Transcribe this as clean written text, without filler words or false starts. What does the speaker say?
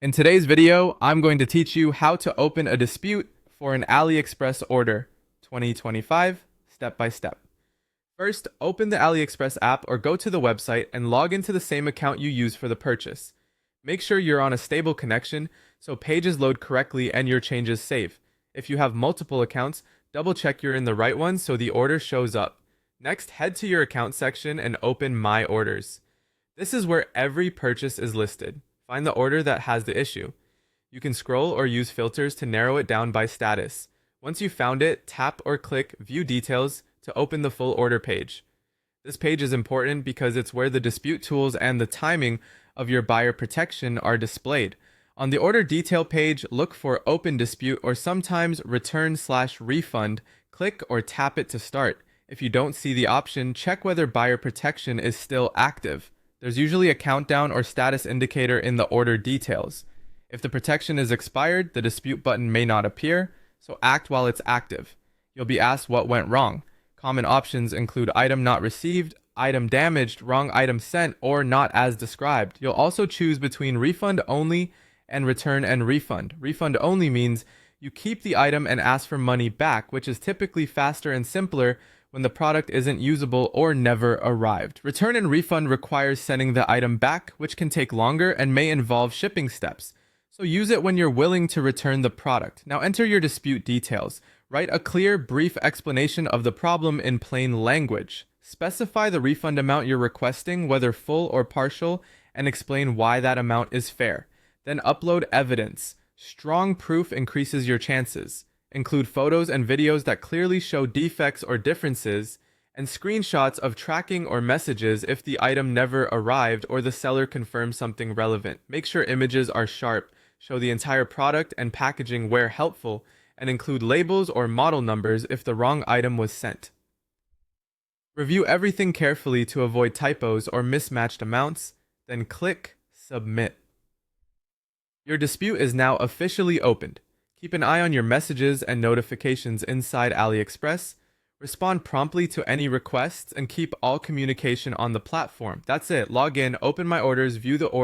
In today's video, I'm going to teach you how to open a dispute for an Aliexpress order 2025 step by step. First, open the Aliexpress app or go to the website and log into the same account you use for the purchase. Make sure you're on a stable connection so pages load correctly and your changes save. If you have multiple accounts, double check you're in the right one so the order shows up. Next, head to your account section and open My Orders. This is where every purchase is listed. Find the order that has the issue. You can scroll or use filters to narrow it down by status. Once you've found it, tap or click View Details to open the full order page. This page is important because it's where the dispute tools and the timing of your buyer protection are displayed. On the order detail page, look for Open Dispute or sometimes Return/Refund. Click or tap it to start. If you don't see the option, check whether buyer protection is still active. There's usually a countdown or status indicator in the order details. If the protection is expired, the dispute button may not appear, so act while it's active. You'll be asked what went wrong. Common options include item not received, item damaged, wrong item sent, or not as described. You'll also choose between refund only and return and refund. Refund only means you keep the item and ask for money back, which is typically faster and simpler when the product isn't usable or never arrived. Return and refund requires sending the item back, which can take longer and may involve shipping steps. So use it when you're willing to return the product. Now enter your dispute details. Write a clear, brief explanation of the problem in plain language. Specify the refund amount you're requesting, whether full or partial, and explain why that amount is fair. Then upload evidence. Strong proof increases your chances. Include photos and videos that clearly show defects or differences, and screenshots of tracking or messages if the item never arrived or the seller confirms something relevant. Make sure images are sharp, show the entire product and packaging where helpful, and include labels or model numbers if the wrong item was sent. Review everything carefully to avoid typos or mismatched amounts, then click Submit. Your dispute is now officially opened. Keep an eye on your messages and notifications inside Aliexpress. Respond promptly to any requests and keep all communication on the platform. That's it. Log in, open My Orders, view the order.